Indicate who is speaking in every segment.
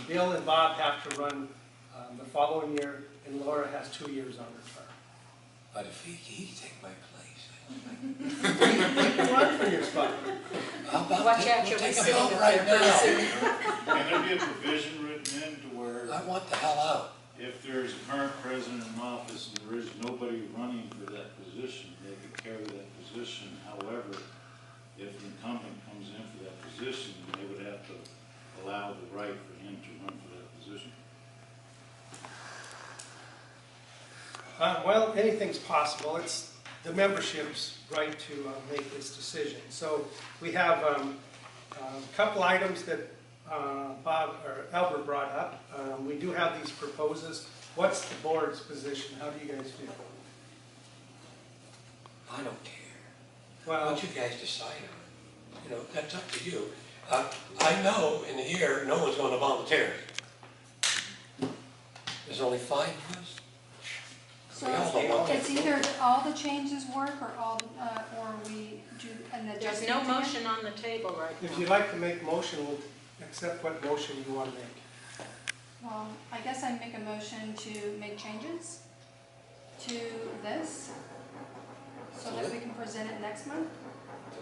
Speaker 1: Bill and Bob have to run the following year, and Laura has 2 years on her term.
Speaker 2: But if he take my place,
Speaker 1: You can run for your spot.
Speaker 2: how about
Speaker 3: Watch out, you'll be
Speaker 2: take him
Speaker 3: sitting
Speaker 2: out
Speaker 3: up
Speaker 2: right
Speaker 3: there
Speaker 2: now?
Speaker 3: pretty soon.
Speaker 4: Can there be a provision written in to where
Speaker 2: I want the hell out.
Speaker 4: if there's a current president in office and there is nobody running for that position, they could carry that position? However, if an incumbent comes in for that position, they would have to allow the right for him to run for that position.
Speaker 1: Well, anything's possible. It's the membership's right to make this decision. So we have a couple items that Bob or Albert brought up. We do have these proposals. What's the board's position? How do you guys feel?
Speaker 2: I don't care.
Speaker 1: Well,
Speaker 2: What you guys decide on, you know, that's up to you. I know in here, no one's going to volunteer. There's only 5 of us.
Speaker 5: So
Speaker 2: We all don't want
Speaker 5: it's
Speaker 2: to.
Speaker 5: either all the changes work or or we do an
Speaker 3: There's
Speaker 5: adjustment.
Speaker 3: no
Speaker 5: to it?
Speaker 3: motion on the table right
Speaker 1: if
Speaker 3: now.
Speaker 1: you'd like to make a motion, we'll accept what motion you want to make.
Speaker 5: Well, I guess I make a motion to make changes to this so that we can present it next month.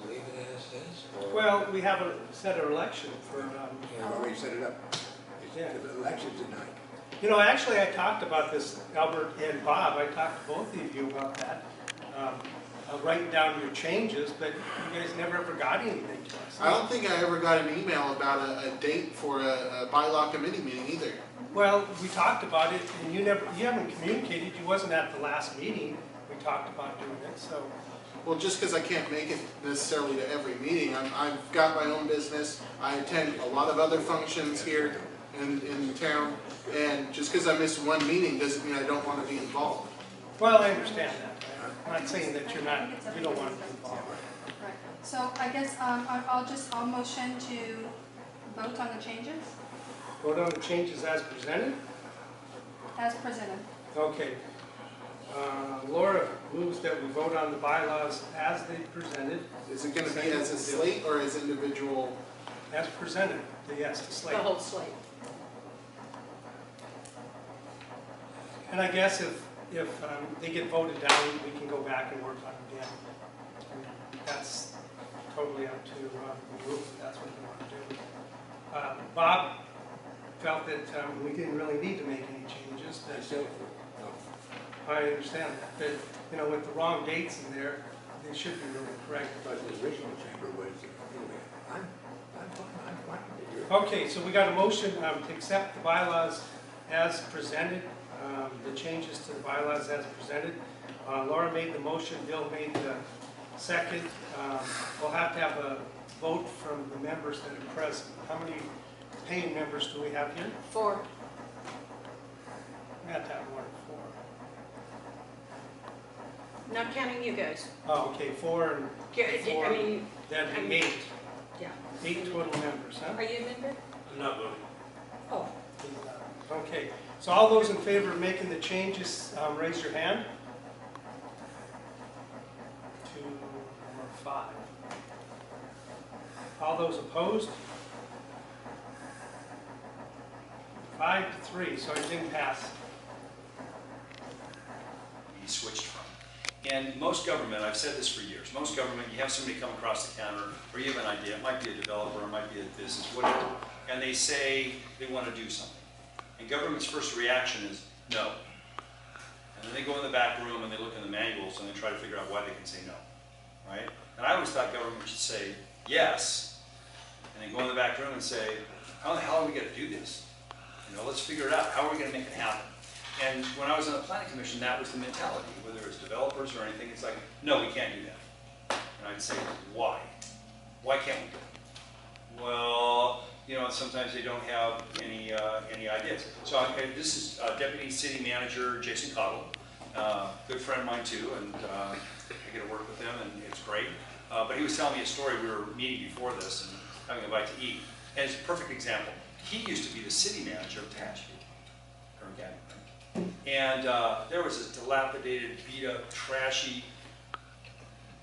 Speaker 2: To leave it as is? Or
Speaker 1: Well, we have a set of election for,
Speaker 6: I've already set it up.
Speaker 1: Yeah.
Speaker 6: The election's tonight.
Speaker 1: you know, actually I talked about this, Albert and Bob, I talked to both of you about that. Writing down your changes, but you guys never ever got anything to us.
Speaker 7: I don't think I ever got an email about a date for a bylaw committee meeting either.
Speaker 1: Well, we talked about it, and you haven't communicated, you wasn't at the last meeting, we talked about doing it, so.
Speaker 7: Well, just because I can't make it necessarily to every meeting, I've got my own business. I attend a lot of other functions here in town, and just because I miss one meeting doesn't mean I don't want to be involved.
Speaker 1: Well, I understand that. I'm not saying that you don't want to be involved.
Speaker 5: Right. So I guess I'll motion to vote on the changes
Speaker 1: Vote on the changes as presented?
Speaker 5: as presented.
Speaker 1: Okay. Laura moves that we vote on the bylaws as they presented,
Speaker 7: Is it going to be as a slate or as individual?
Speaker 1: as presented, yes, the
Speaker 3: The
Speaker 1: slate.
Speaker 3: whole slate.
Speaker 1: And I guess if they get voted down, we can go back and work on it again. I mean, that's totally up to the group, if that's what you want to do. Bob felt that we didn't really need to make any changes.
Speaker 6: I
Speaker 1: That,
Speaker 6: still, no.
Speaker 1: I understand that, but, you know, with the wrong dates in there, they should be really correct.
Speaker 6: But the original chamber was, anyway, I'm fine with it.
Speaker 1: Okay, so we got a motion to accept the bylaws as presented, the changes to the bylaws as presented. Laura made the motion, Bill made the second. We'll have to have a vote from the members that are present. How many paying members do we have here?
Speaker 3: 4.
Speaker 1: We have to have more than 4.
Speaker 3: Not counting you guys.
Speaker 1: Oh, okay, 4 and
Speaker 3: Yeah, I mean,
Speaker 1: that'd be 8.
Speaker 3: yeah.
Speaker 1: 8 total members, huh?
Speaker 3: Are you a member?
Speaker 4: I'm not voting.
Speaker 3: Oh,
Speaker 1: Okay, so all those in favor of making the changes, raise your hand. 2 or 5. All those opposed? 5 to 3, so it didn't pass.
Speaker 8: He switched from. And most government, I've said this for years, most government, you have somebody come across the counter, or you have an idea, it might be a developer, it might be a business, whatever, and they say they want to do something. And government's first reaction is no. And then they go in the back room and they look in the manuals and they try to figure out why they can say no, right? And I always thought government should say yes, and then go in the back room and say, how the hell are we going to do this? You know, let's figure it out. How are we going to make it happen? And when I was on the planning commission, that was the mentality. Whether it's developers or anything, it's like, no, we can't do that. And I'd say, why? Why can't we do it? Well, you know, sometimes they don't have any ideas. So this is Deputy City Manager Jason Cottle, good friend of mine too, and I get to work with him, and it's great. But he was telling me a story. We were meeting before this and having a bite to eat. And it's a perfect example. He used to be the city manager of Tehachapi, Kern County. And there was this dilapidated, beat-up, trashy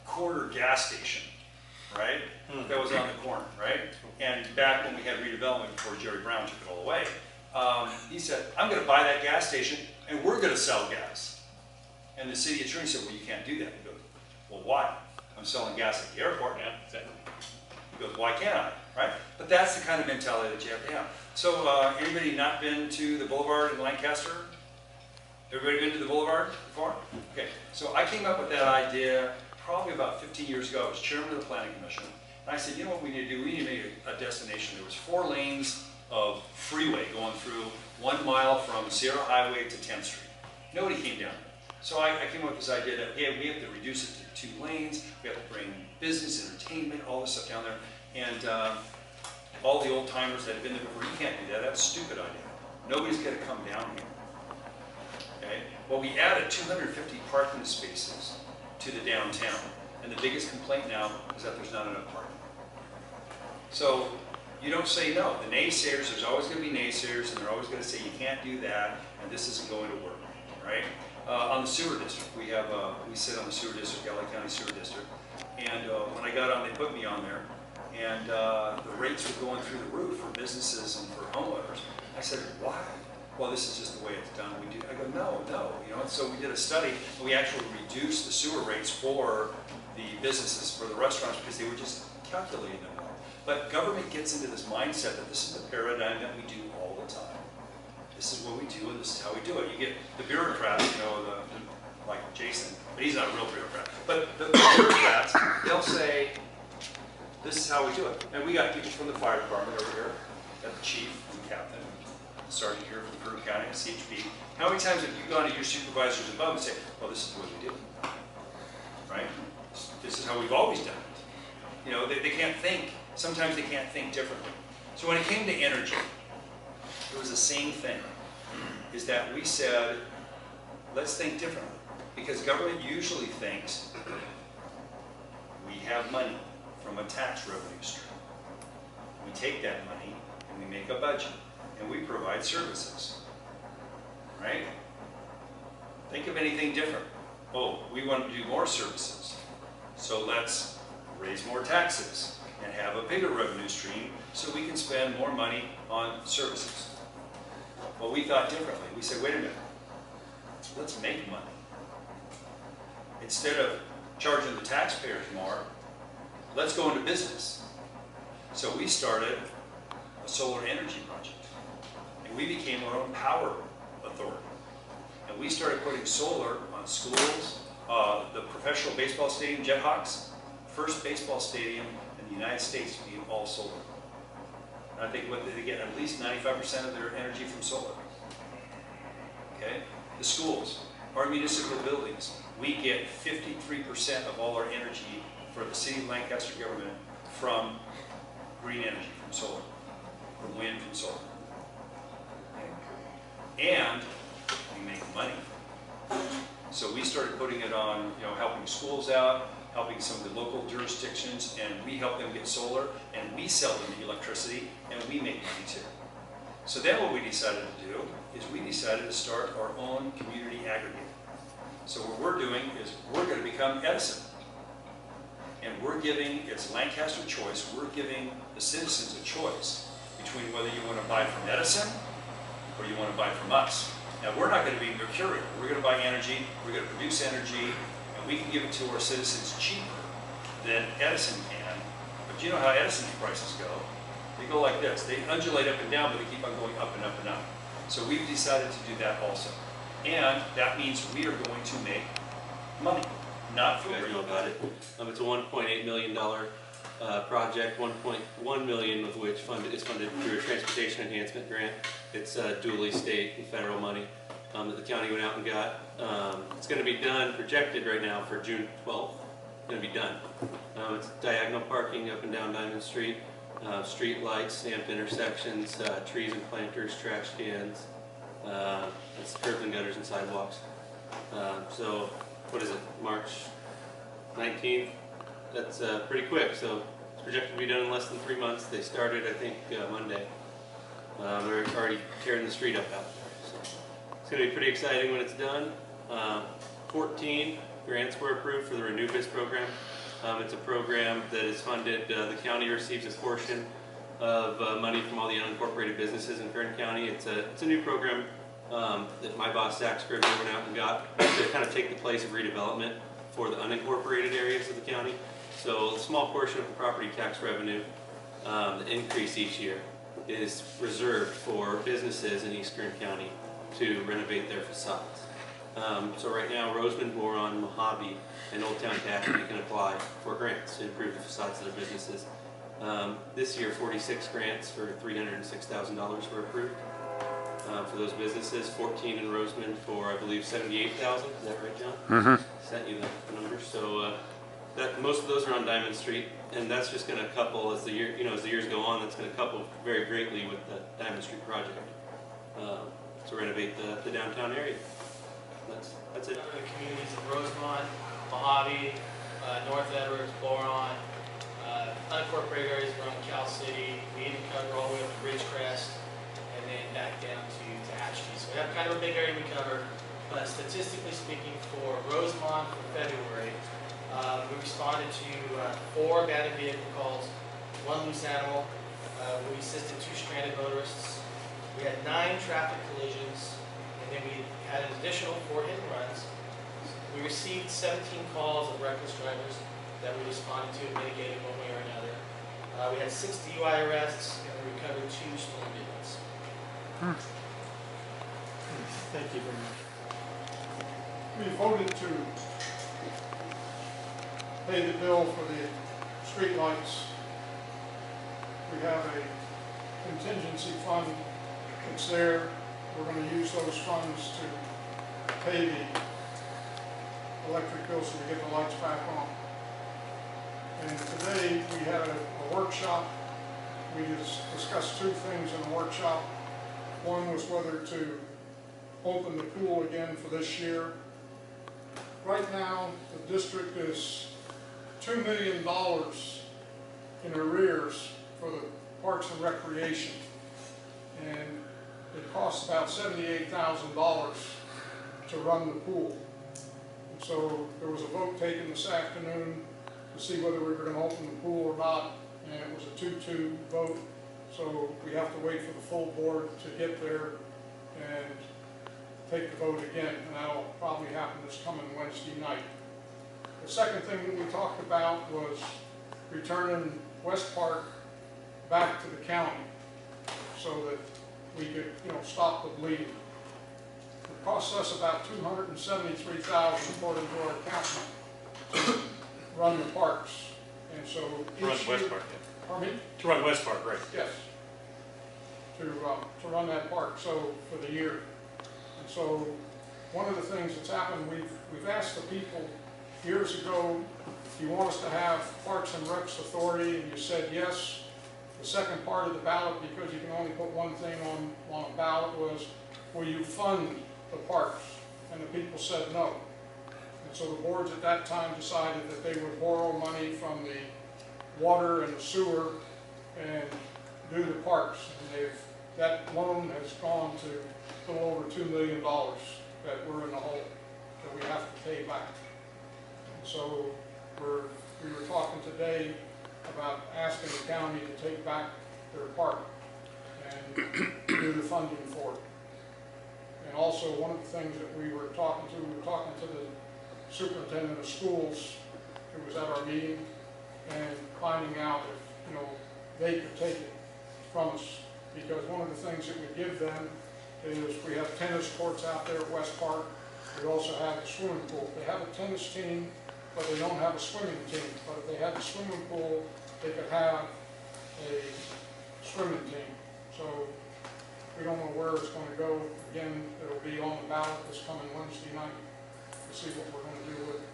Speaker 8: corner gas station, right? That was on the corner, right? And back when we had redevelopment before Jerry Brown took it all away, he said, I'm gonna buy that gas station and we're gonna sell gas. And the city attorney said, well, you can't do that. He goes, well, why? I'm selling gas at the airport now. He goes, why can't I, right? But that's the kind of mentality that you have to have. So anybody not been to the Boulevard in Lancaster? Everybody been to the Boulevard before? Okay, so I came up with that idea probably about 15 years ago. I was chairman of the Planning Commission. And I said, you know what we need to do? We need to make a destination. There was 4 lanes of freeway going through 1 mile from Sierra Highway to 10th Street. Nobody came down there. So I came up with this idea that, hey, we have to reduce it to 2 lanes. We have to bring business, entertainment, all this stuff down there. And all the old timers that have been there before, you can't do that. That's a stupid idea. Nobody's going to come down here. Okay? Well, we added 250 parking spaces to the downtown. And the biggest complaint now is that there's not enough parking. So you don't say no. The naysayers, there's always going to be naysayers, and they're always going to say you can't do that, and this isn't going to work, right? On the sewer district, we sit on the sewer district, LA County Sewer District, and when I got on, they put me on there, and the rates were going through the roof for businesses and for homeowners. I said, why? Well, this is just the way it's done. We do. I go, no, you know. And so we did a study, and we actually reduced the sewer rates for the businesses, for the restaurants, because they were just calculating them wrong. But government gets into this mindset that this is the paradigm that we do all the time. This is what we do, and this is how we do it. You get the bureaucrats, you know, like Jason, but he's not a real bureaucrat. But the bureaucrats, they'll say, this is how we do it. And we got people from the fire department over here, got the chief and the captain, the sergeant here from Peru County, CHP. How many times have you gone to your supervisors above and say, well, this is what we do, right? This is how we've always done it. You know, they can't think. Sometimes they can't think differently. So when it came to energy, it was the same thing, is that we said, let's think differently. Because government usually thinks we have money from a tax revenue stream. We take that money and we make a budget and we provide services, right? Think of anything different. Oh, we want to do more services, so let's raise more taxes and have a bigger revenue stream so we can spend more money on services. Well, we thought differently. We said, wait a minute, let's make money. Instead of charging the taxpayers more, let's go into business. So we started a solar energy project, and we became our own power authority. And we started putting solar on schools, the professional baseball stadium, Jethawks, first baseball stadium in the United States to be all solar. And I think what they get at least 95% of their energy from solar. Okay? The schools, our municipal buildings, we get 53% of all our energy for the city of Lancaster government from green energy, from solar, from wind, from solar. And we make money. So we started putting it on, you know, helping schools out, helping some of the local jurisdictions, and we help them get solar, and we sell them the electricity, and we make money too. So then what we decided to do is we decided to start our own community aggregator. So what we're doing is we're going to become Edison. And we're giving, it's Lancaster choice, we're giving the citizens a choice between whether you want to buy from Edison or you want to buy from us. Now we're not going to be mercurial. We're going to buy energy, we're going to produce energy, and we can give it to our citizens cheaper than Edison can. But you know how Edison's prices go. They go like this. They undulate up and down, but they keep on going up and up and up. So we've decided to do that also. And that means we are going to make money, not
Speaker 9: You guys
Speaker 8: free.
Speaker 9: know about it. It's a $1.8 million project, $1.1 million of which is funded through a transportation enhancement grant. It's dually state and federal money that the county went out and got. It's going to be done, projected right now for June 12th. It's going to be done. It's diagonal parking up and down Diamond Street, street lights, stamped intersections, trees and planters, trash cans. It's curbs and gutters and sidewalks. So, what is it, March 19th? That's pretty quick, so it's projected to be done in less than 3 months. They started, I think, Monday. They're already tearing the street up out there. So it's going to be pretty exciting when it's done. 14 grants were approved for the Renew Biz program. It's a program that is funded, the county receives a portion, of money from all the unincorporated businesses in Kern County. It's a new program that my boss, Zach Scribner, went out and got to kind of take the place of redevelopment for the unincorporated areas of the county. So a small portion of the property tax revenue, the increase each year, is reserved for businesses in East Kern County to renovate their facades. So right now, Roseman, Boron, Mojave, and Old Town Tehachapi can apply for grants to improve the facades of their businesses. This year, 46 grants for $306,000 were approved for those businesses. 14 in Roseman for, I believe, $78,000. Is that right, John?
Speaker 10: Mm-hmm.
Speaker 9: Sent you the numbers. So most of those are on Diamond Street, and that's just going to couple as the years go on. That's going to couple very greatly with the Diamond Street project to renovate the downtown area. That's it.
Speaker 11: The communities of Rosemont, Mojave, North Edwards, Boron, unincorporated areas around Cal City. We even cover all the way up to Ridgecrest, and then back down to Tehachapi. So we have kind of a big area we cover. But statistically speaking, for Rosemont for February, we responded to 4 abandoned vehicle calls, 1 loose animal. We assisted 2 stranded motorists. We had 9 traffic collisions, and then we had an additional 4 hit and runs. We received 17 calls of reckless drivers that we responded to and mitigated one way or another. We had 6 DUI arrests, and we recovered 2 stolen vehicles.
Speaker 10: Thank you very much.
Speaker 12: We voted to pay the bill for the streetlights. We have a contingency fund that's there. We're going to use those funds to pay the electric bills so we get the lights back on. And today we had a workshop. We discussed 2 things in the workshop. One was whether to open the pool again for this year. Right now, the district is $2 million in arrears for the Parks and Recreation. And it costs about $78,000 to run the pool. And so there was a vote taken this afternoon to see whether we were going to open the pool or not, and it was a 2-2 vote. So we have to wait for the full board to get there and take the vote again, and that'll probably happen this coming Wednesday night. The second thing that we talked about was returning West Park back to the county so that we could, stop the bleeding. It costs us about $273,000 according to our accountant to run the parks, and so
Speaker 10: To run
Speaker 12: each
Speaker 10: West
Speaker 12: year-
Speaker 10: Park, yeah.
Speaker 12: Pardon me?
Speaker 10: To run West Park, right.
Speaker 12: Yes, to run that park, so for the year. And so one of the things that's happened, we've asked the people years ago, do you want us to have Parks and Recs Authority, and you said yes. The second part of the ballot, because you can only put one thing on a ballot, was will you fund the parks? And the people said no. And so the boards at that time decided that they would borrow money from the water and the sewer and do the parks. And that loan has gone to a little over $2 million that we're in the hole, that we have to pay back. And so we were talking today about asking the county to take back their park and do the funding for it. And also one of the things that we were talking to the superintendent of schools who was at our meeting and finding out if, they could take it from us. Because one of the things that we give them is we have tennis courts out there at West Park. We also have a swimming pool. They have a tennis team, but they don't have a swimming team. But if they had the swimming pool, they could have a swimming team. So we don't know where it's going to go. Again, it'll be on the ballot this coming Wednesday night to see what we're going to do with it.